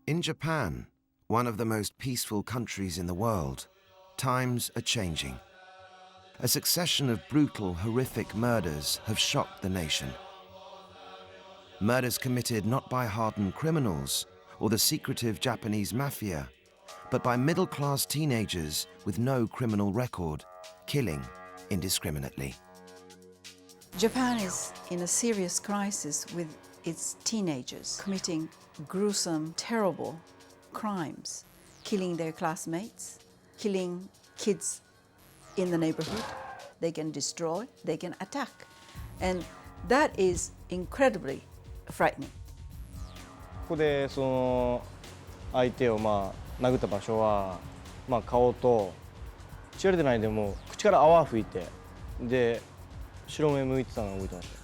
In Japan, one of the most peaceful countries in the world, times are changing. A succession of brutal, horrific murders have shocked the nation. Murders committed not by hardened criminals or the secretive Japanese mafia, but by middle-class teenagers with no criminal record, killing indiscriminately. Japan is in a serious crisis with its teenagers committing gruesome, terrible crimes, killing their classmates, killing kids in the neighborhood. They can destroy, they can attack. And that is incredibly frightening. ここでその相手を殴った場所は顔と血が出てないでも口から泡吹いてで白目向いてたのを覚えてました。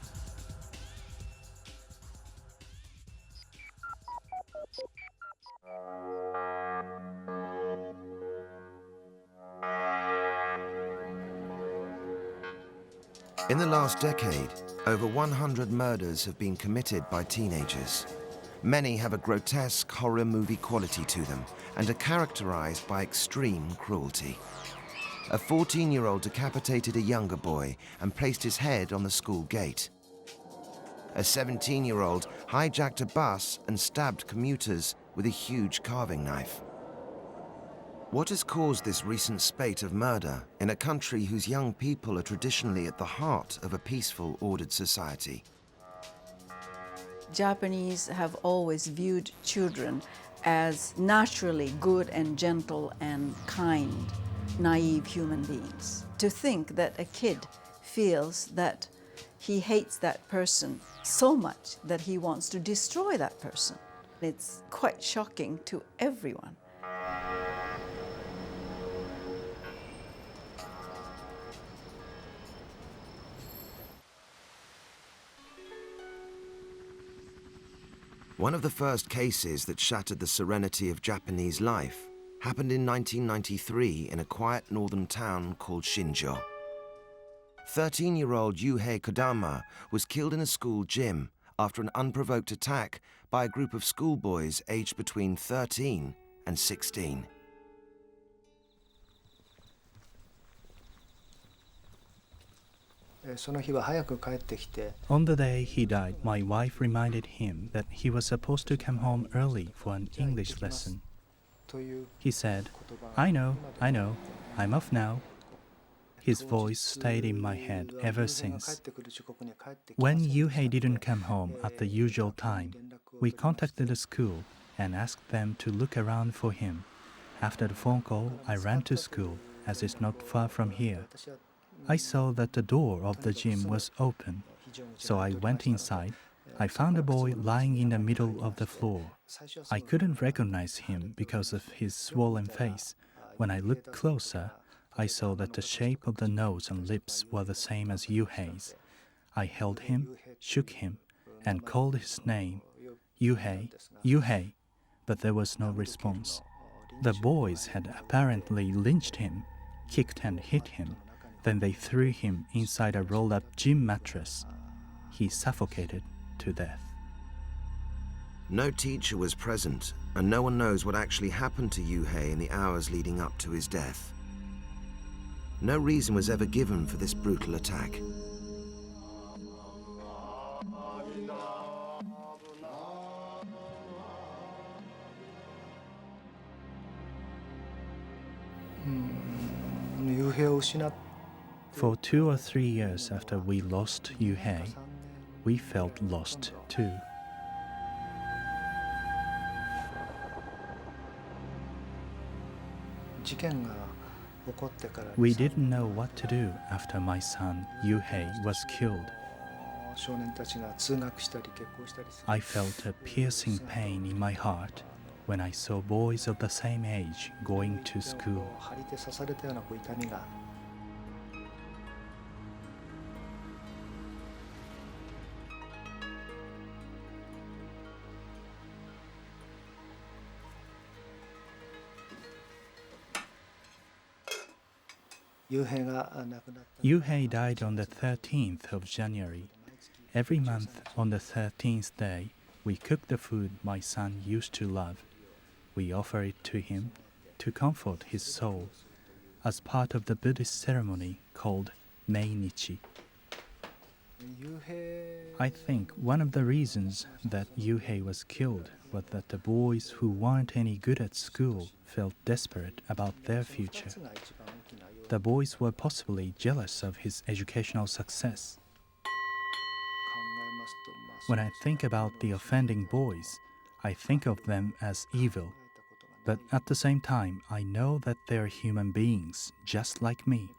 In the last decade, over 100 murders have been committed by teenagers. Many have a grotesque horror movie quality to them and are characterized by extreme cruelty. A 14-year-old decapitated a younger boy and placed his head on the school gate. A 17-year-old hijacked a bus and stabbed commuters with a huge carving knife. What has caused this recent spate of murder in a country whose young people are traditionally at the heart of a peaceful, ordered society? Japanese have always viewed children as naturally good and gentle and kind, naive human beings. To think that a kid feels that he hates that person so much that he wants to destroy that person, it's quite shocking to everyone. One of the first cases that shattered the serenity of Japanese life happened in 1993 in a quiet northern town called Shinjo. 13-year-old Youhei Kodama was killed in a school gym after an unprovoked attack by a group of schoolboys aged between 13 and 16. On the day he died, my wife reminded him that he was supposed to come home early for an English lesson. He said, I know, I'm off now. His voice stayed in my head ever since. When Youhei didn't come home at the usual time, we contacted the school and asked them to look around for him. After the phone call, I ran to school, as it's not far from here. I saw that the door of the gym was open, so I went inside. I found a boy lying in the middle of the floor. I couldn't recognize him because of his swollen face. When I looked closer, I saw that the shape of the nose and lips were the same as Youhei's. I held him, shook him, and called his name, Youhei, Youhei, but there was no response. The boys had apparently lynched him, kicked and hit him. Then they threw him inside a rolled-up gym mattress. He suffocated to death. No teacher was present, and no one knows what actually happened to Youhei in the hours leading up to his death. No reason was ever given for this brutal attack. For 2 or 3 years after we lost Youhei, we felt lost too. We didn't know what to do after my son Youhei was killed. I felt a piercing pain in my heart when I saw boys of the same age going to school. Youhei died on the 13th of January. Every month on the 13th day, we cooked the food my son used to love. We offer it to him to comfort his soul as part of the Buddhist ceremony called Meinichi. I think one of the reasons that Youhei was killed was that the boys who weren't any good at school felt desperate about their future. The boys were possibly jealous of his educational success. When I think about the offending boys, I think of them as evil. But at the same time, I know that they're human beings, just like me.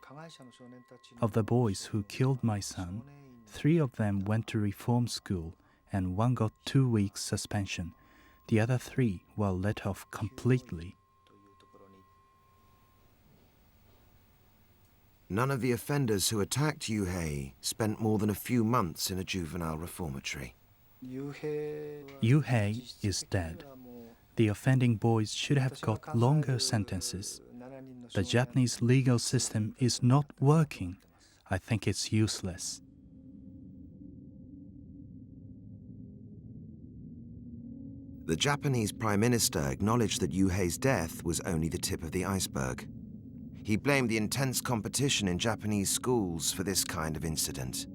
Of the boys who killed my son, 3 of them went to reform school and 1 got 2 weeks suspension. The other 3 were let off completely. None of the offenders who attacked Youhei spent more than a few months in a juvenile reformatory. Youhei is dead. The offending boys should have got longer sentences. The Japanese legal system is not working. I think it's useless. The Japanese Prime Minister acknowledged that Youhei's death was only the tip of the iceberg. He blamed the intense competition in Japanese schools for this kind of incident.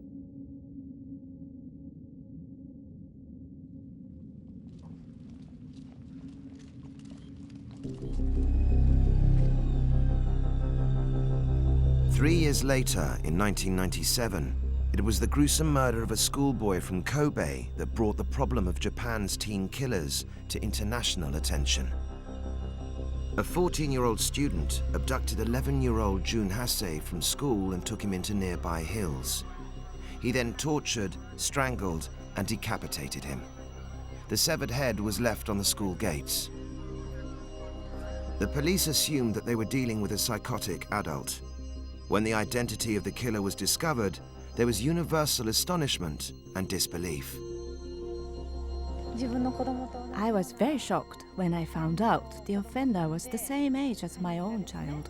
Three years later, in 1997, it was the gruesome murder of a schoolboy from Kobe that brought the problem of Japan's teen killers to international attention. A 14-year-old student abducted 11-year-old Joonha Se from school and took him into nearby hills. He then tortured, strangled, and decapitated him. The severed head was left on the school gates. The police assumed that they were dealing with a psychotic adult. When the identity of the killer was discovered, there was universal astonishment and disbelief. I was very shocked when I found out the offender was the same age as my own child.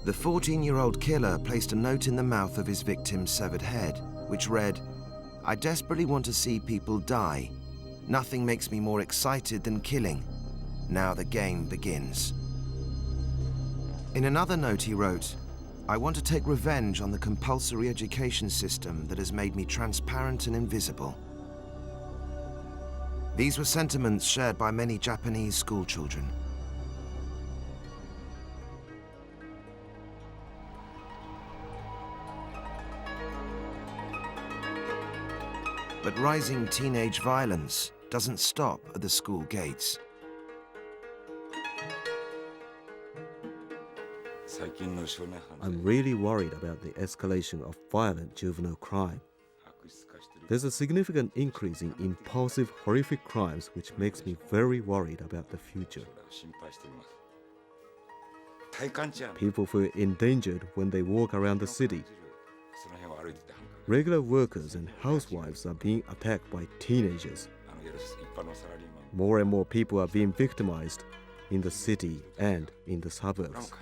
The 14-year-old killer placed a note in the mouth of his victim's severed head, which read, "I desperately want to see people die. Nothing makes me more excited than killing. Now the game begins." In another note he wrote, "I want to take revenge on the compulsory education system that has made me transparent and invisible." These were sentiments shared by many Japanese schoolchildren. But rising teenage violence doesn't stop at the school gates. I'm really worried about the escalation of violent juvenile crime. There's a significant increase in impulsive, horrific crimes, which makes me very worried about the future. People feel endangered when they walk around the city. Regular workers and housewives are being attacked by teenagers. More and more people are being victimized in the city and in the suburbs.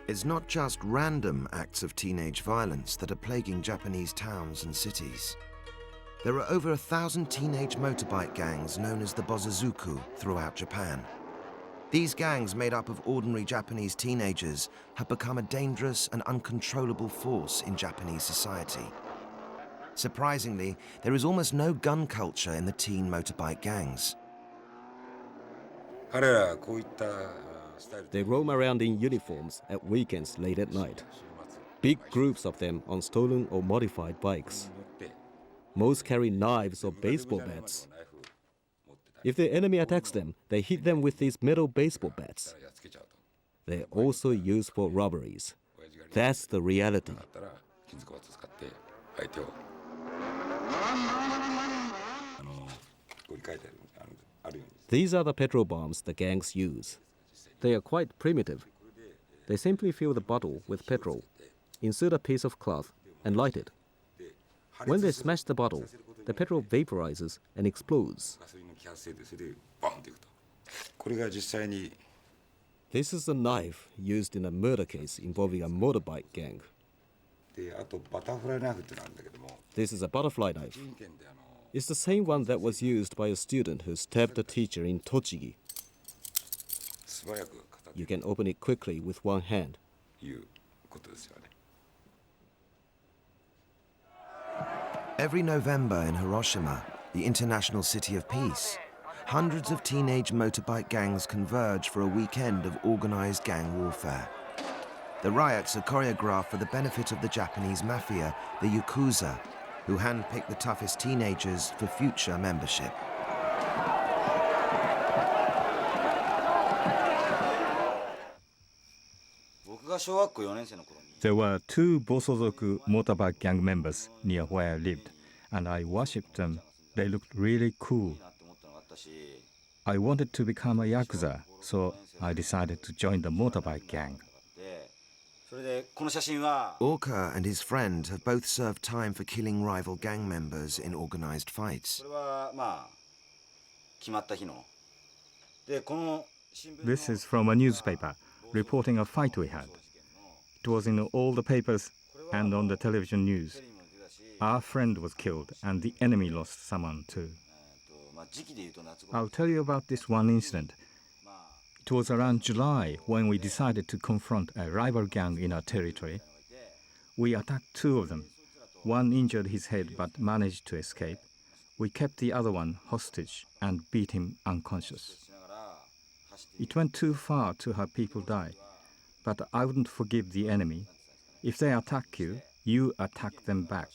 It's not just random acts of teenage violence that are plaguing Japanese towns and cities. There are over 1,000 teenage motorbike gangs known as the Bozuzuku throughout Japan. These gangs, made up of ordinary Japanese teenagers, have become a dangerous and uncontrollable force in Japanese society. Surprisingly, there is almost no gun culture in the teen motorbike gangs. They roam around in uniforms at weekends late at night. Big groups of them on stolen or modified bikes. Most carry knives or baseball bats. If the enemy attacks them, they hit them with these metal baseball bats. They're also used for robberies. That's the reality. These are the petrol bombs the gangs use. They are quite primitive. They simply fill the bottle with petrol, insert a piece of cloth, and light it. When they smash the bottle, the petrol vaporizes and explodes. This is a knife used in a murder case involving a motorbike gang. This is a butterfly knife. It's the same one that was used by a student who stabbed a teacher in Tochigi. You can open it quickly with one hand. Every November in Hiroshima, the international city of peace, hundreds of teenage motorbike gangs converge for a weekend of organized gang warfare. The riots are choreographed for the benefit of the Japanese mafia, the Yakuza, who handpick the toughest teenagers for future membership. There were 2 Bosozoku motorbike gang members near where I lived, and I worshipped them. They looked really cool. I wanted to become a Yakuza, so I decided to join the motorbike gang. Orca and his friend have both served time for killing rival gang members in organized fights. This is from a newspaper reporting a fight we had. It was in all the papers and on the television news. Our friend was killed and the enemy lost someone too. I'll tell you about this one incident. It was around July when we decided to confront a rival gang in our territory. We attacked 2 of them. One injured his head but managed to escape. We kept the other one hostage and beat him unconscious. It went too far to have people die, but I wouldn't forgive the enemy. If they attack you, you attack them back.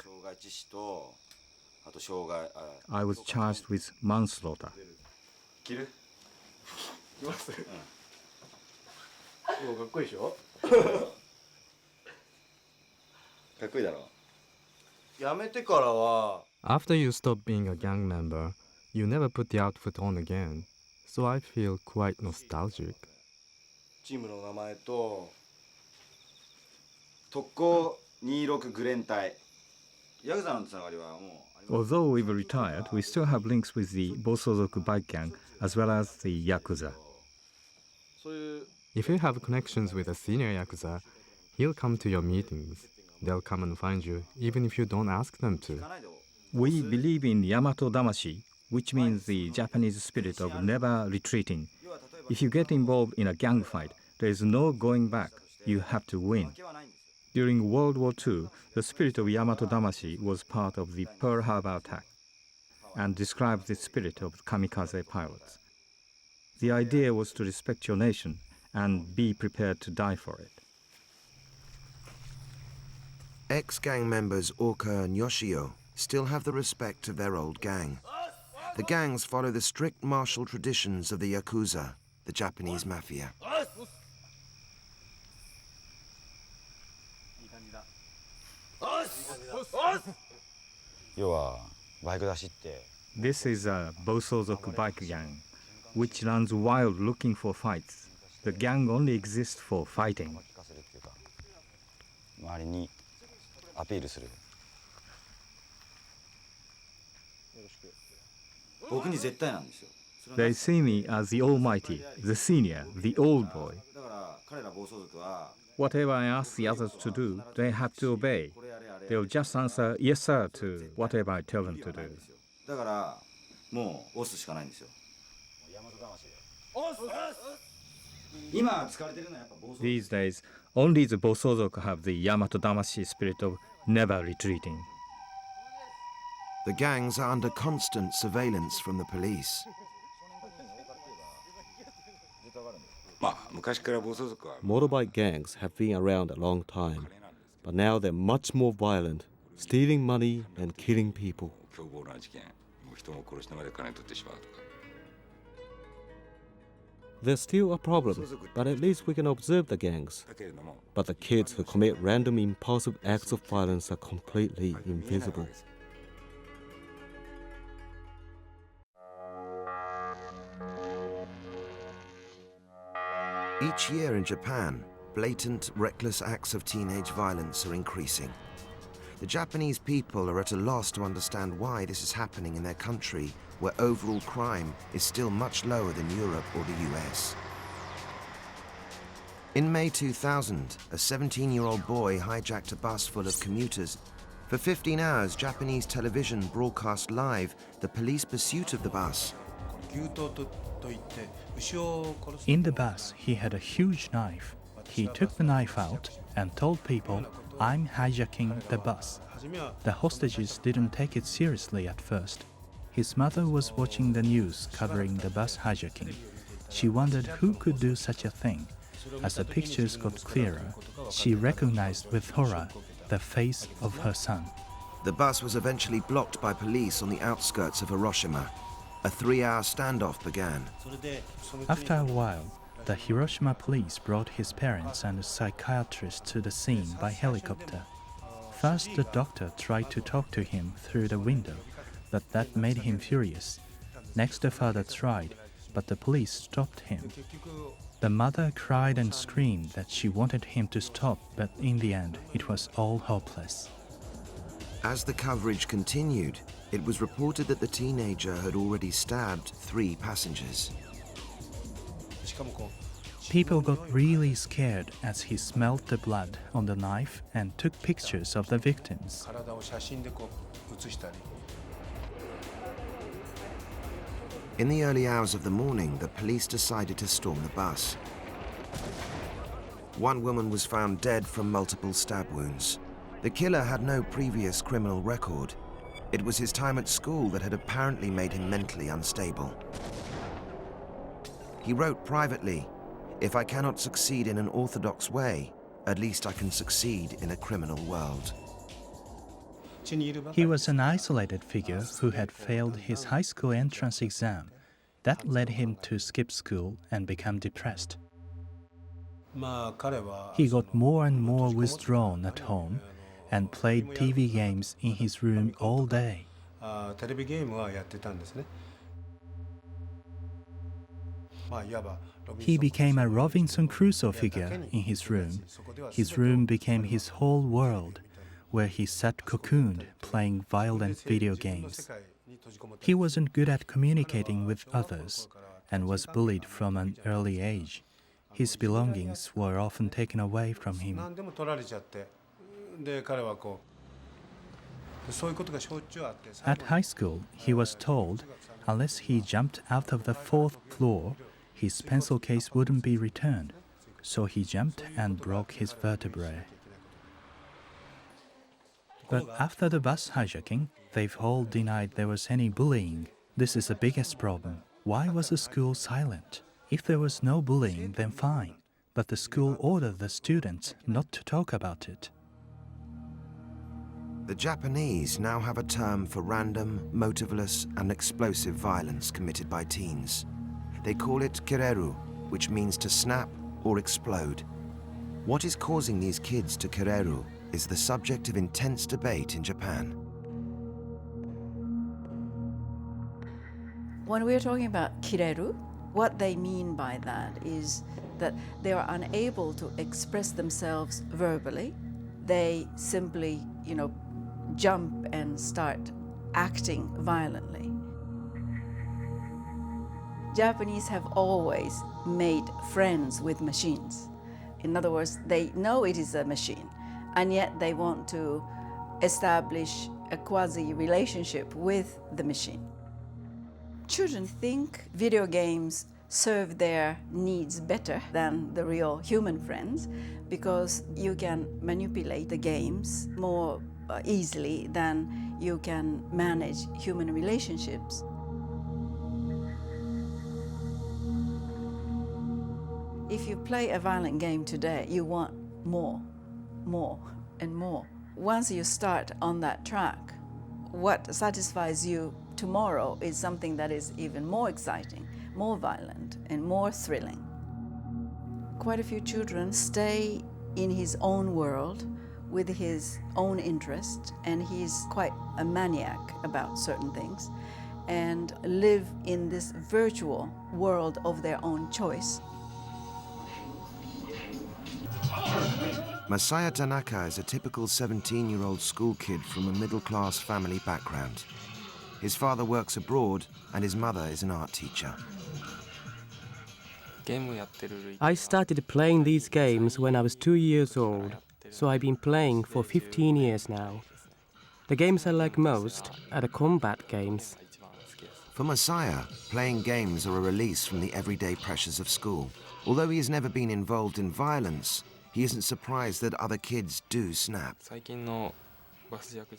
I was charged with manslaughter. After you stop being a gang member, you never put the outfit on again, so I feel quite nostalgic. Although we've retired, we still have links with the Bosozoku bike gang as well as the Yakuza. If you have connections with a senior Yakuza, he'll come to your meetings. They'll come and find you, even if you don't ask them to. We believe in Yamato Damashi, which means the Japanese spirit of never retreating. If you get involved in a gang fight, there is no going back. You have to win. During World War II, the spirit of Yamato Damashi was part of the Pearl Harbor attack and describes the spirit of kamikaze pilots. The idea was to respect your nation and be prepared to die for it. Ex-gang members Orca and Yoshiya still have the respect of their old gang. The gangs follow the strict martial traditions of the Yakuza, the Japanese mafia. This is a Bosozoku bike gang, which runs wild looking for fights. The gang only exists for fighting. They see me as the almighty, the senior, the old boy. Whatever I ask the others to do, they have to obey. They'll just answer yes sir to whatever I tell them to do. These days, only the Bosozoku have the Yamato Damashi spirit of never retreating. The gangs are under constant surveillance from the police. Motorbike gangs have been around a long time, but now they're much more violent, stealing money and killing people. There's still a problem, but at least we can observe the gangs. But the kids who commit random impulsive acts of violence are completely invisible. Each year in Japan, blatant, reckless acts of teenage violence are increasing. The Japanese people are at a loss to understand why this is happening in their country, where overall crime is still much lower than Europe or the US. In May 2000, a 17-year-old boy hijacked a bus full of commuters For 15 hours, Japanese television broadcast live the police pursuit of the bus. In the bus, he had a huge knife. He took the knife out and told people, "I'm hijacking the bus." The hostages didn't take it seriously at first. His mother was watching the news covering the bus hijacking. She wondered who could do such a thing. As the pictures got clearer, she recognized with horror the face of her son. The bus was eventually blocked by police on the outskirts of Hiroshima. A 3-hour standoff began. After a while, the Hiroshima police brought his parents and a psychiatrist to the scene by helicopter. First, the doctor tried to talk to him through the window, but that made him furious. Next, the father tried, but the police stopped him. The mother cried and screamed that she wanted him to stop, but in the end, it was all hopeless. As the coverage continued, it was reported that the teenager had already stabbed 3 passengers. People got really scared as he smelled the blood on the knife and took pictures of the victims. In the early hours of the morning, the police decided to storm the bus. One woman was found dead from multiple stab wounds. The killer had no previous criminal record. It was his time at school that had apparently made him mentally unstable. He wrote privately, "If I cannot succeed in an orthodox way, at least I can succeed in a criminal world." He was an isolated figure who had failed his high school entrance exam. That led him to skip school and become depressed. He got more and more withdrawn at home and played TV games in his room all day. He became a Robinson Crusoe figure in his room. His room became his whole world, where he sat cocooned playing violent video games. He wasn't good at communicating with others and was bullied from an early age. His belongings were often taken away from him. At high school, he was told unless he jumped out of the 4th floor, his pencil case wouldn't be returned. So he jumped and broke his vertebrae. But after the bus hijacking, they've all denied there was any bullying. This is the biggest problem. Why was the school silent? If there was no bullying, then fine. But the school ordered the students not to talk about it. The Japanese now have a term for random, motiveless, and explosive violence committed by teens. They call it kireru, which means to snap or explode. What is causing these kids to kireru is the subject of intense debate in Japan. When we're talking about kireru, what they mean by that is that they are unable to express themselves verbally. They simply, jump and start acting violently. Japanese have always made friends with machines. In other words, they know it is a machine, and yet they want to establish a quasi-relationship with the machine. Children think video games serve their needs better than the real human friends because you can manipulate the games more easily than you can manage human relationships. If you play a violent game today, you want more, and more. Once you start on that track, what satisfies you tomorrow is something that is even more exciting, more violent, and more thrilling. Quite a few children stay in his own world with his own interest, and he's quite a maniac about certain things, and live in this virtual world of their own choice. Masaya Tanaka is a typical 17-year-old school kid from a middle-class family background. His father works abroad and his mother is an art teacher. I started playing these games when I was 2 years old, so I've been playing for 15 years now. The games I like most are the combat games. For Masaya, playing games are a release from the everyday pressures of school. Although he has never been involved in violence, he isn't surprised that other kids do snap.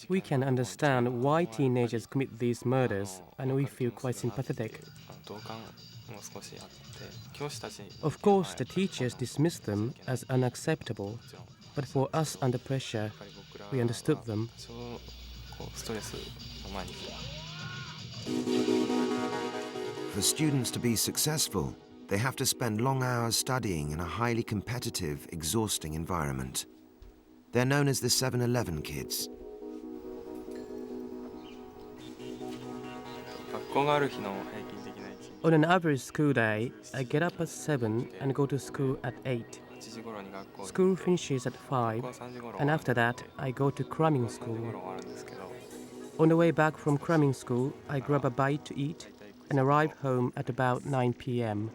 We can understand why teenagers commit these murders, and we feel quite sympathetic. Of course, the teachers dismissed them as unacceptable, but for us under pressure, we understood them. For students to be successful, they have to spend long hours studying in a highly competitive, exhausting environment. They're known as the 7-Eleven kids. On an average school day, I get up at 7 and go to school at 8. School finishes at 5, and after that, I go to cramming school. On the way back from cramming school, I grab a bite to eat and arrive home at about 9 p.m.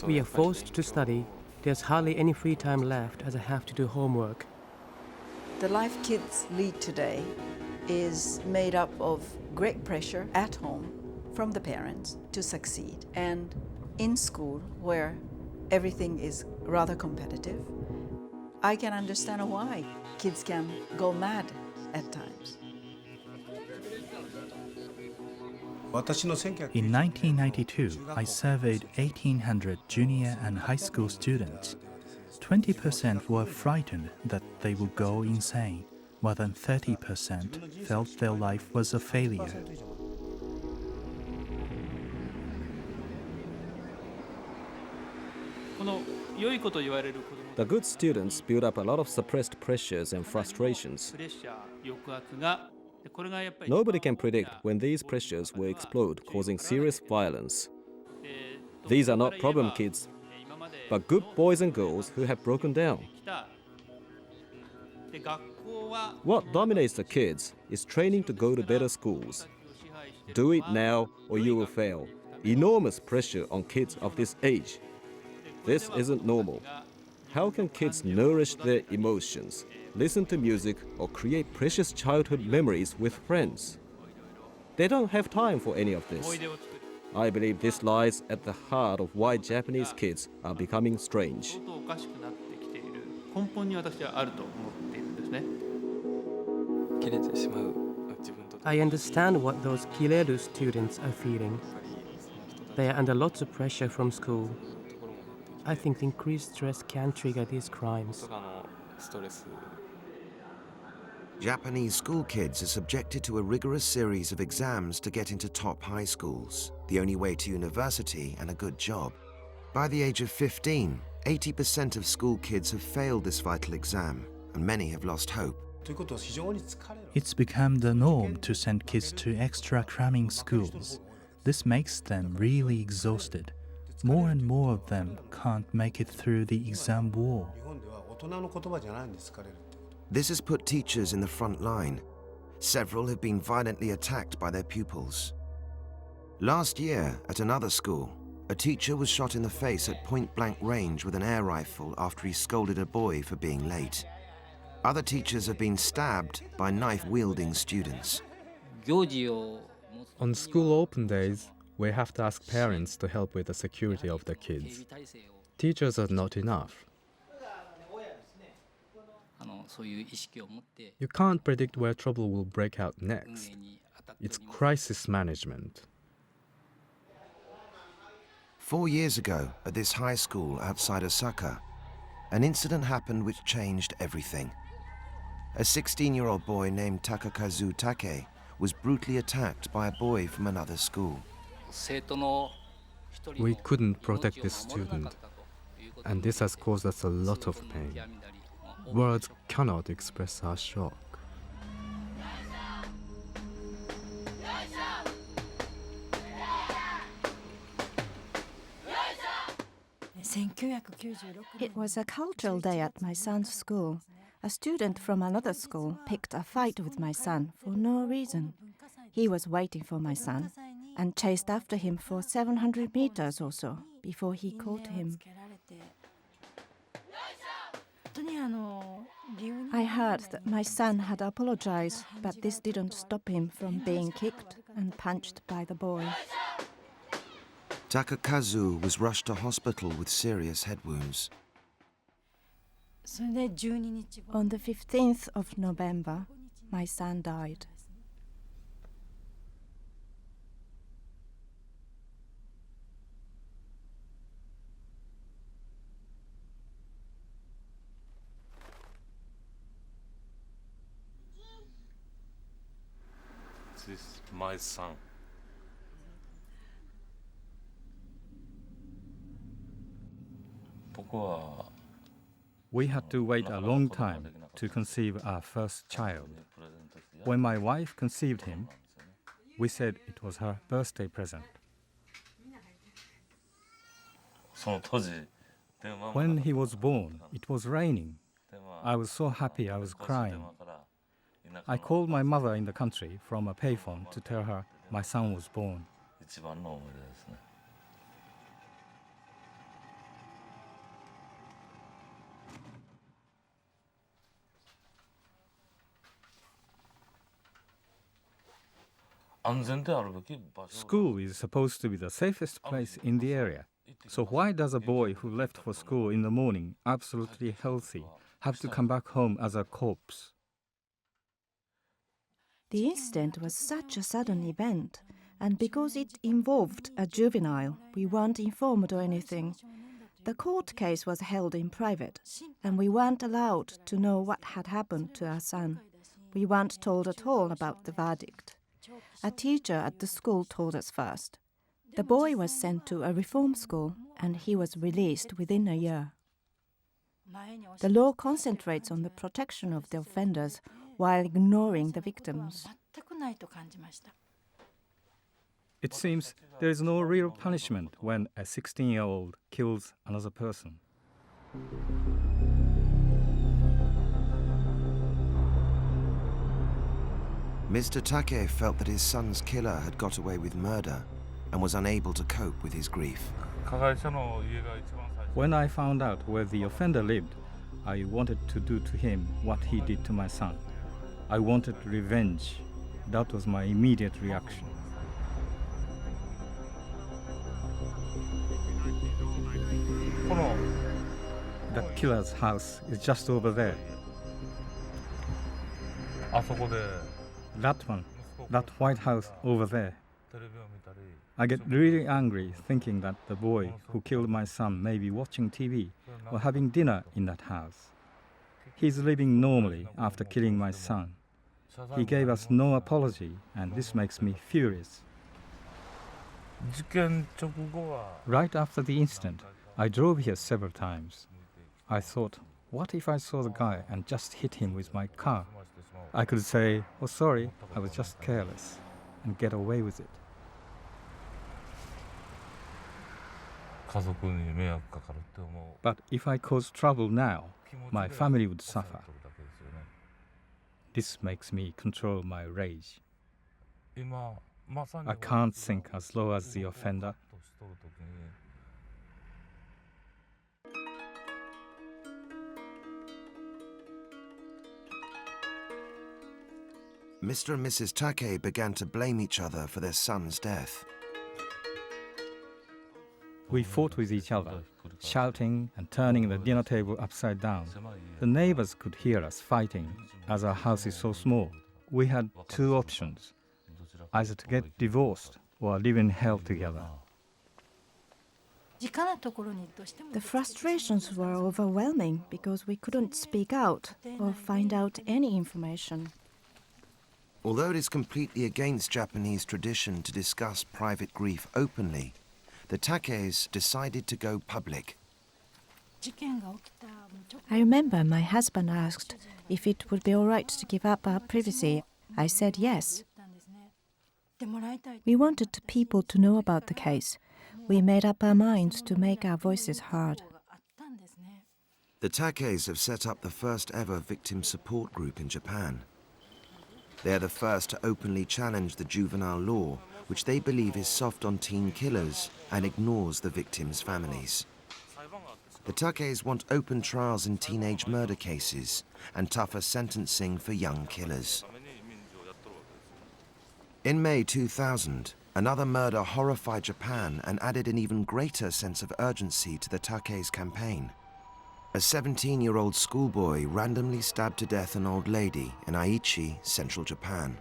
We are forced to study. There's hardly any free time left as I have to do homework. The life kids lead today is made up of great pressure at home from the parents to succeed, and in school where everything is rather competitive. I can understand why kids can go mad at times. In 1992, I surveyed 1,800 junior and high school students. 20% were frightened that they would go insane. More than 30% felt their life was a failure. The good students build up a lot of suppressed pressures and frustrations. Nobody can predict when these pressures will explode, causing serious violence. These are not problem kids, but good boys and girls who have broken down. What dominates the kids is training to go to better schools. Do it now or you will fail. Enormous pressure on kids of this age. This isn't normal. How can kids nourish their emotions, listen to music, or create precious childhood memories with friends? They don't have time for any of this. I believe this lies at the heart of why Japanese kids are becoming strange. I understand what those Kireru students are feeling. They are under lots of pressure from school. I think the increased stress can trigger these crimes. Japanese school kids are subjected to a rigorous series of exams to get into top high schools, the only way to university and a good job. By the age of 15, 80% of school kids have failed this vital exam, and many have lost hope. It's become the norm to send kids to extra cramming schools. This makes them really exhausted. More and more of them can't make it through the exam wall. This has put teachers in the front line. Several have been violently attacked by their pupils. Last year, at another school, a teacher was shot in the face at point-blank range with an air rifle after he scolded a boy for being late. Other teachers have been stabbed by knife-wielding students. On school open days, we have to ask parents to help with the security of the kids. Teachers are not enough. You can't predict where trouble will break out next. It's crisis management. 4 years ago, at this high school outside Osaka, an incident happened which changed everything. A 16-year-old boy named Takakazu Take was brutally attacked by a boy from another school. We couldn't protect this student, and this has caused us a lot of pain. Words cannot express our shock. It was a cultural day at my son's school. A student from another school picked a fight with my son for no reason. He was waiting for my son and chased after him for 700 meters or so before he caught him. I heard that my son had apologized, but this didn't stop him from being kicked and punched by the boy. Takakazu was rushed to hospital with serious head wounds. On the 15th of November, my son died. This is my son. We had to wait a long time to conceive our first child. When my wife conceived him, we said it was her birthday present. When he was born, it was raining. I was so happy I was crying. I called my mother in the country from a payphone to tell her my son was born. School is supposed to be the safest place in the area. So why does a boy who left for school in the morning, absolutely healthy, have to come back home as a corpse? The incident was such a sudden event, and because it involved a juvenile, we weren't informed or anything. The court case was held in private, and we weren't allowed to know what had happened to our son. We weren't told at all about the verdict. A teacher at the school told us first. The boy was sent to a reform school, and he was released within a year. The law concentrates on the protection of the offenders while ignoring the victims. It seems there is no real punishment when a 16-year-old kills another person. Mr. Take felt that his son's killer had got away with murder and was unable to cope with his grief. When I found out where the offender lived, I wanted to do to him what he did to my son. I wanted revenge. That was my immediate reaction. That killer's house is just over there. That one, that white house over there. I get really angry thinking that the boy who killed my son may be watching TV or having dinner in that house. He's living normally after killing my son. He gave us no apology, and this makes me furious. Right after the incident, I drove here several times. I thought, what if I saw the guy and just hit him with my car? I could say, oh sorry, I was just careless, and get away with it. But if I cause trouble now, my family would suffer. This makes me control my rage. I can't think as low as the offender. Mr. and Mrs. Take began to blame each other for their son's death. We fought with each other, shouting and turning the dinner table upside down. The neighbors could hear us fighting, as our house is so small. We had two options, either to get divorced or live in hell together. The frustrations were overwhelming because we couldn't speak out or find out any information. Although it is completely against Japanese tradition to discuss private grief openly, the Takes decided to go public. I remember my husband asked if it would be all right to give up our privacy. I said yes. We wanted people to know about the case. We made up our minds to make our voices heard. The Takes have set up the first ever victim support group in Japan. They are the first to openly challenge the juvenile law, which they believe is soft on teen killers and ignores the victims' families. The Takeis want open trials in teenage murder cases and tougher sentencing for young killers. In May 2000, another murder horrified Japan and added an even greater sense of urgency to the Takeis campaign. A 17-year-old schoolboy randomly stabbed to death an old lady in Aichi, central Japan.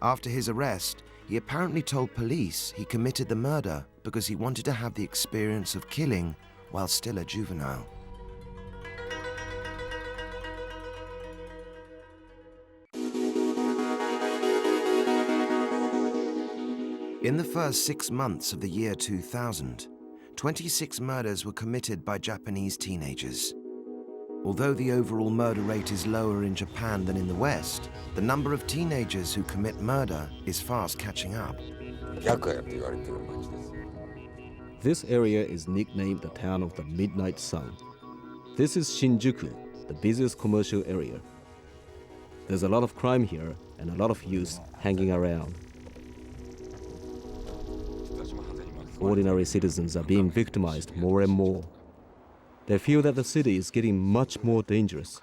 After his arrest, he apparently told police he committed the murder because he wanted to have the experience of killing while still a juvenile. In the first 6 months of the year 2000, 26 murders were committed by Japanese teenagers. Although the overall murder rate is lower in Japan than in the West, the number of teenagers who commit murder is fast catching up. This area is nicknamed the town of the midnight sun. This is Shinjuku, the busiest commercial area. There's a lot of crime here and a lot of youths hanging around. Ordinary citizens are being victimized more and more. They feel that the city is getting much more dangerous.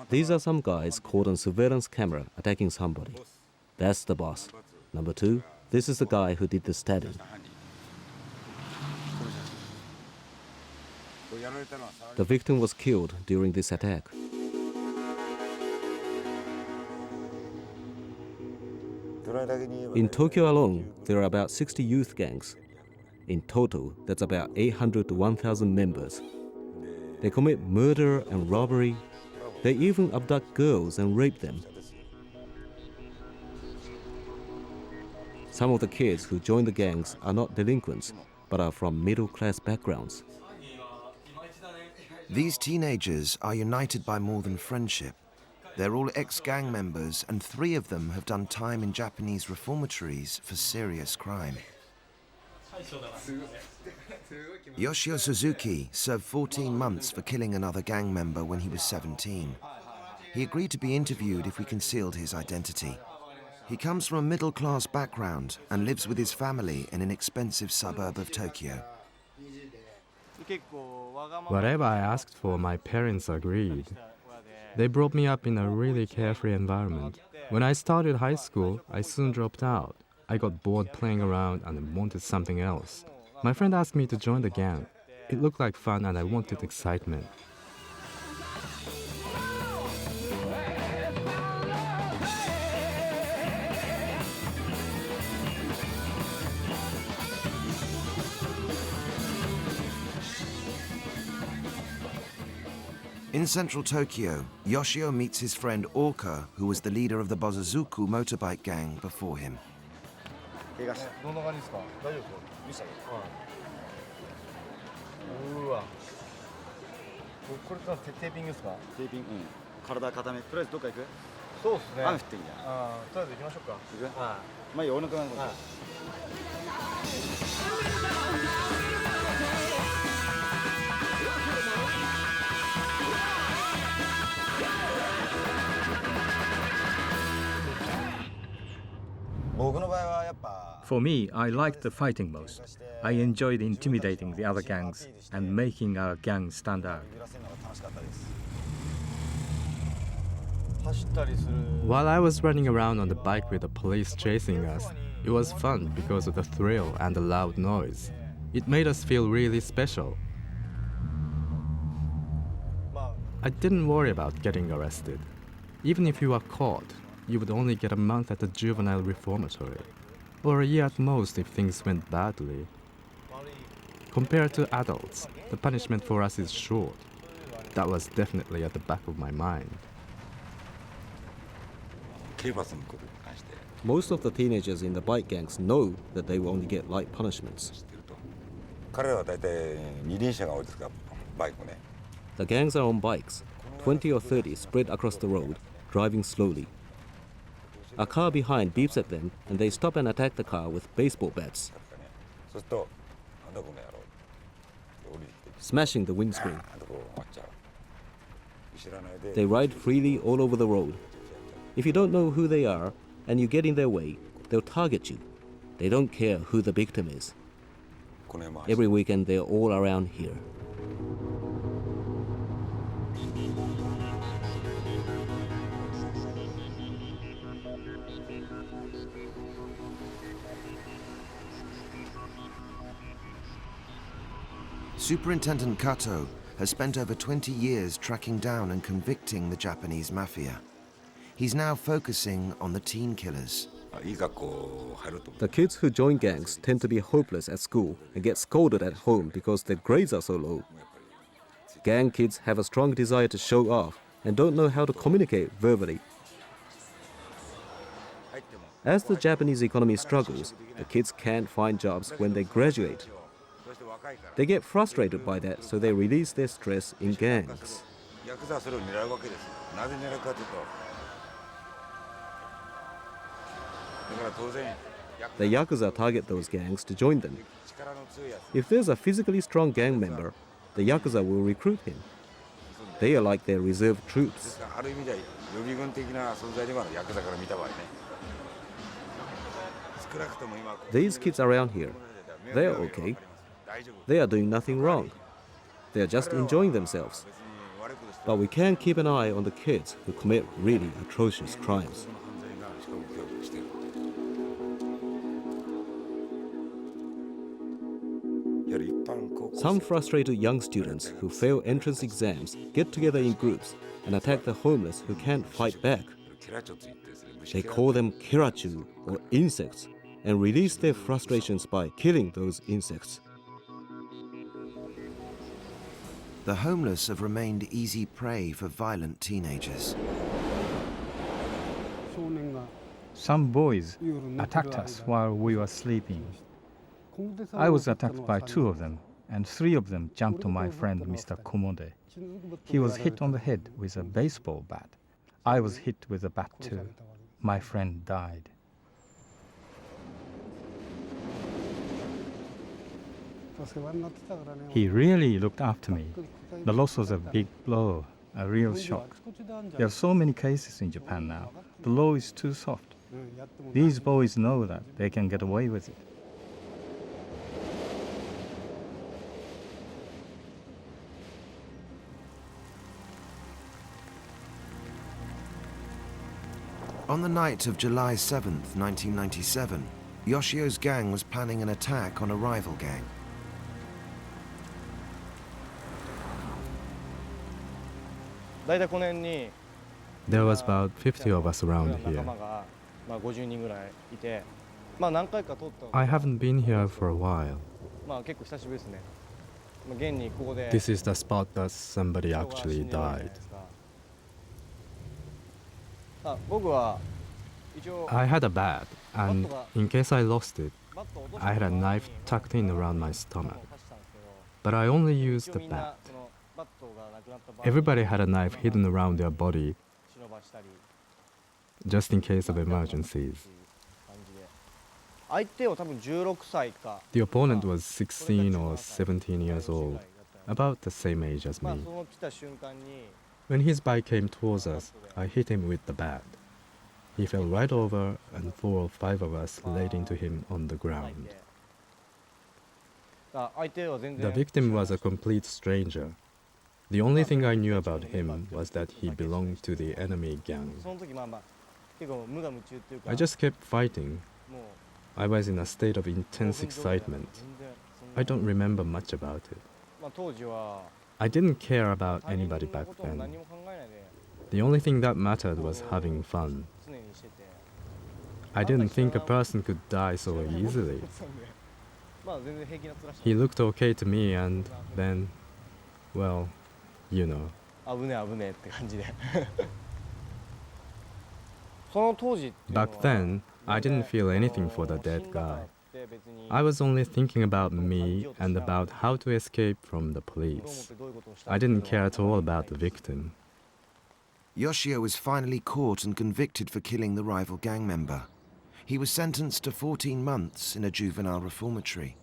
These are some guys caught on surveillance camera attacking somebody. That's the boss. Number 2, this is the guy who did the stabbing. The victim was killed during this attack. In Tokyo alone, there are about 60 youth gangs. In total, that's about 800 to 1,000 members. They commit murder and robbery. They even abduct girls and rape them. Some of the kids who join the gangs are not delinquents, but are from middle-class backgrounds. These teenagers are united by more than friendship. They're all ex-gang members, and 3 of them have done time in Japanese reformatories for serious crime. Yoshiya Suzuki served 14 months for killing another gang member when he was 17. He agreed to be interviewed if we concealed his identity. He comes from a middle-class background and lives with his family in an expensive suburb of Tokyo. Whatever I asked for, my parents agreed. They brought me up in a really carefree environment. When I started high school, I soon dropped out. I got bored playing around and wanted something else. My friend asked me to join the gang. It looked like fun and I wanted excitement. In central Tokyo, Yoshiya meets his friend Orka, who was the leader of the Bozozuku motorbike gang before him. For me, I liked the fighting most. I enjoyed intimidating the other gangs and making our gang stand out. While I was running around on the bike with the police chasing us, it was fun because of the thrill and the loud noise. It made us feel really special. I didn't worry about getting arrested. Even if you were caught, you would only get a month at the Juvenile Reformatory, or a year at most if things went badly. Compared to adults, the punishment for us is short. That was definitely at the back of my mind. Most of the teenagers in the bike gangs know that they will only get light punishments. The gangs are on bikes, 20 or 30 spread across the road, driving slowly. A car behind beeps at them and they stop and attack the car with baseball bats, smashing the windscreen. They ride freely all over the road. If you don't know who they are and you get in their way, they'll target you. They don't care who the victim is. Every weekend they're all around here. Superintendent Kato has spent over 20 years tracking down and convicting the Japanese mafia. He's now focusing on the teen killers. The kids who join gangs tend to be hopeless at school and get scolded at home because their grades are so low. Gang kids have a strong desire to show off and don't know how to communicate verbally. As the Japanese economy struggles, the kids can't find jobs when they graduate. They get frustrated by that, so they release their stress in gangs. The Yakuza target those gangs to join them. If there's a physically strong gang member, the Yakuza will recruit him. They are like their reserve troops. These kids around here, they're okay. They are doing nothing wrong. They are just enjoying themselves. But we can keep an eye on the kids who commit really atrocious crimes. Some frustrated young students who fail entrance exams get together in groups and attack the homeless who can't fight back. They call them kirachu, or insects, and release their frustrations by killing those insects. The homeless have remained easy prey for violent teenagers. Some boys attacked us while we were sleeping. I was attacked by 2 of them, and 3 of them jumped on my friend Mr. Komode. He was hit on the head with a baseball bat. I was hit with a bat too. My friend died. He really looked after me. The loss was a big blow, a real shock. There are so many cases in Japan now. The law is too soft. These boys know that they can get away with it. On the night of July 7th, 1997, Yoshiya's gang was planning an attack on a rival gang. There was about 50 of us around here. I haven't been here for a while. This is the spot that somebody actually died. I had a bat, and in case I lost it, I had a knife tucked in around my stomach. But I only used the bat. Everybody had a knife hidden around their body, just in case of emergencies. The opponent was 16 or 17 years old, about the same age as me. When his bike came towards us, I hit him with the bat. He fell right over, and 4 or 5 of us laid into him on the ground. The victim was a complete stranger. The only thing I knew about him was that he belonged to the enemy gang. I just kept fighting. I was in a state of intense excitement. I don't remember much about it. I didn't care about anybody back then. The only thing that mattered was having fun. I didn't think a person could die so easily. He looked okay to me, and then, well, you know. Back then, I didn't feel anything for the dead guy. I was only thinking about me and about how to escape from the police. I didn't care at all about the victim. Yoshiya was finally caught and convicted for killing the rival gang member. He was sentenced to 14 months in a juvenile reformatory.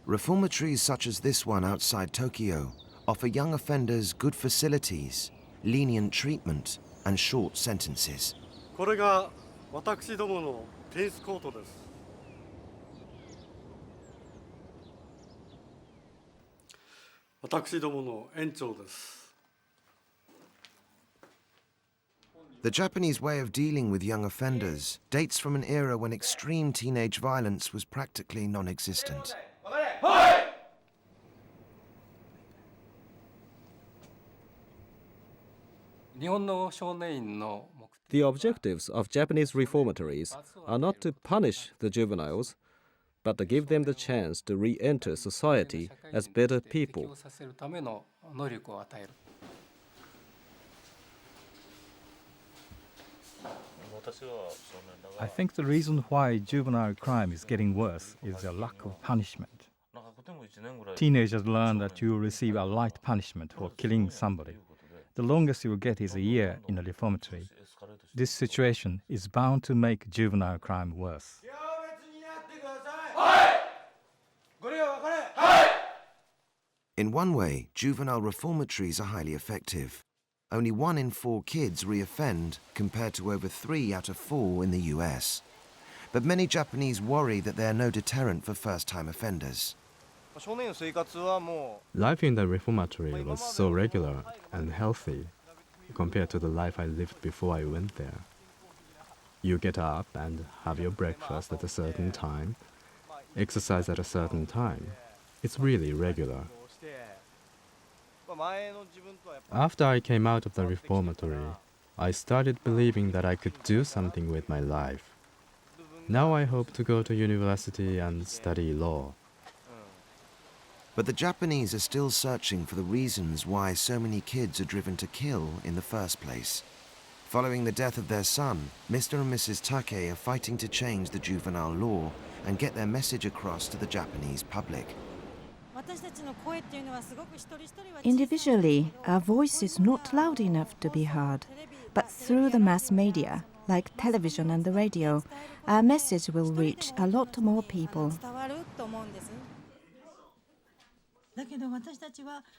Reformatories such as this one outside Tokyo offer young offenders good facilities lenient treatment, and short sentences. これが私どものテニスコートです。私どもの園長です。The Japanese way of dealing with young offenders dates from an era when extreme teenage violence was practically non-existent. The objectives of Japanese reformatories are not to punish the juveniles, but to give them the chance to re-enter society as better people. I think the reason why juvenile crime is getting worse is a lack of punishment. Teenagers learn that you will receive a light punishment for killing somebody. The longest you will get is a year in a reformatory. This situation is bound to make juvenile crime worse. In one way, juvenile reformatories are highly effective. Only 1 in 4 kids re-offend, compared to over 3 out of 4 in the US. But many Japanese worry that they are no deterrent for first-time offenders. Life in the reformatory was so regular and healthy compared to the life I lived before I went there. You get up and have your breakfast at a certain time, exercise at a certain time. It's really regular. After I came out of the reformatory, I started believing that I could do something with my life. Now I hope to go to university and study law. But the Japanese are still searching for the reasons why so many kids are driven to kill in the first place. Following the death of their son, Mr. and Mrs. Take are fighting to change the juvenile law and get their message across to the Japanese public. Individually, our voice is not loud enough to be heard, but through the mass media, like television and the radio, our message will reach a lot more people.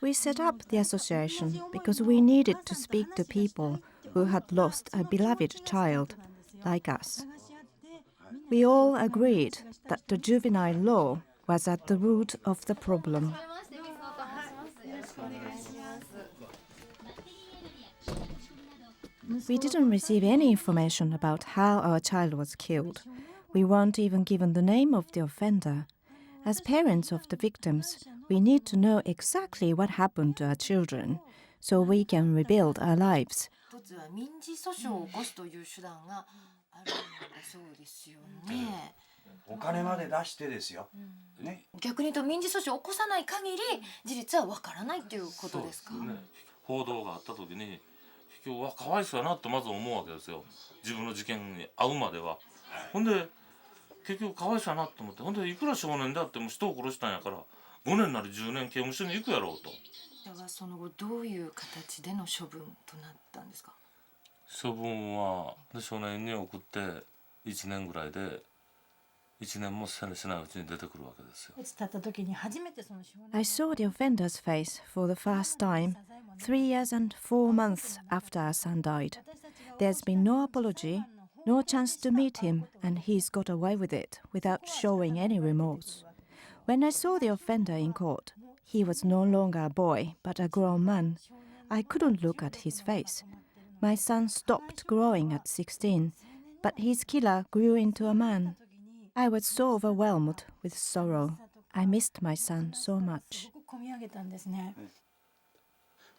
We set up the association because we needed to speak to people who had lost a beloved child, like us. We all agreed that the juvenile law was at the root of the problem. We didn't receive any information about how our child was killed. We weren't even given the name of the offender. As parents of the victims, we need to know exactly what happened to our children, so we can rebuild our lives. I saw the offender's face for the first time 3 years and 4 months after our son died. There's been no apology, no chance to meet him, and he's got away with it without showing any remorse. When I saw the offender in court, he was no longer a boy, but a grown man. I couldn't look at his face. My son stopped growing at 16, but his killer grew into a man. I was so overwhelmed with sorrow. I missed my son so much.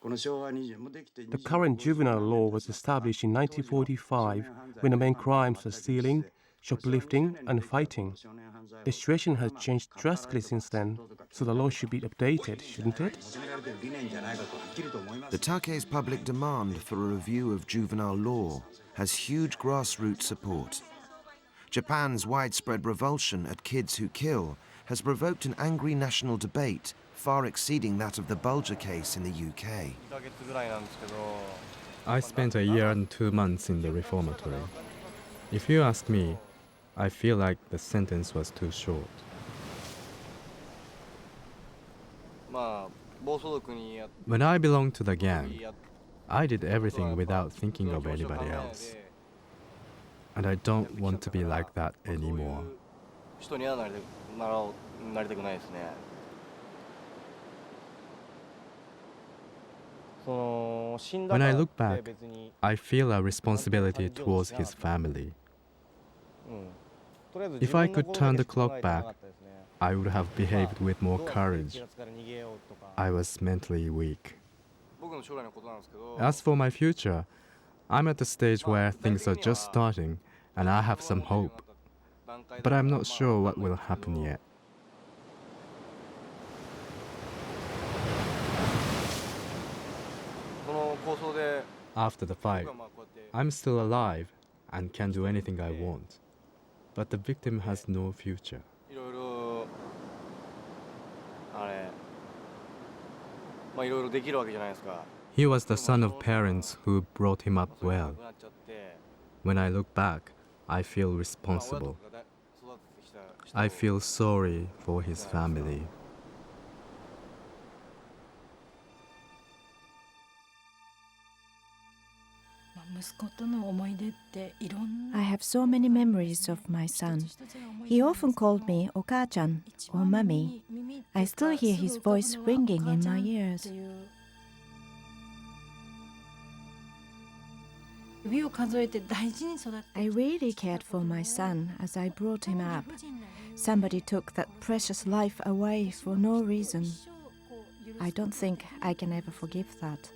The current juvenile law was established in 1945 when the main crimes were stealing, shoplifting and fighting. The situation has changed drastically since then, so the law should be updated, shouldn't it? The Take's public demand for a review of juvenile law has huge grassroots support. Japan's widespread revulsion at kids who kill has provoked an angry national debate far exceeding that of the Bulger case in the UK. I spent a year and 2 months in the reformatory. If you ask me, I feel like the sentence was too short. When I belonged to the gang, I did everything without thinking of anybody else. And I don't want to be like that anymore. 人にはなりたくないですね。When I look back, I feel a responsibility towards his family. If I could turn the clock back, I would have behaved with more courage. I was mentally weak. As for my future, I'm at the stage where things are just starting and I have some hope. But I'm not sure what will happen yet. After the fight, I'm still alive and can do anything I want. But the victim has no future. He was the son of parents who brought him up well. When I look back, I feel responsible. I feel sorry for his family. I have so many memories of my son. He often called me Oka-chan or Mummy. I still hear his voice ringing in my ears. I really cared for my son as I brought him up. Somebody took that precious life away for no reason. I don't think I can ever forgive that.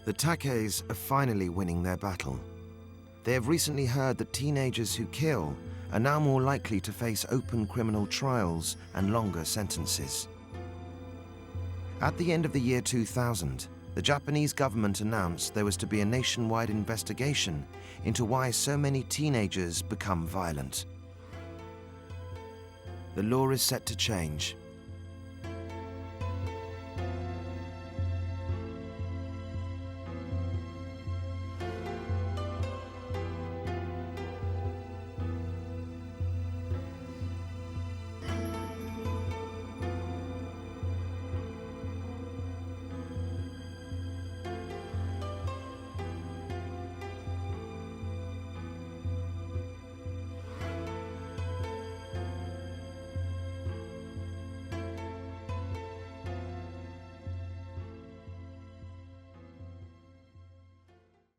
The Takeis are finally winning their battle. They have recently heard that teenagers who kill are now more likely to face open criminal trials and longer sentences. At the end of the year 2000, the Japanese government announced there was to be a nationwide investigation into why so many teenagers become violent. The law is set to change.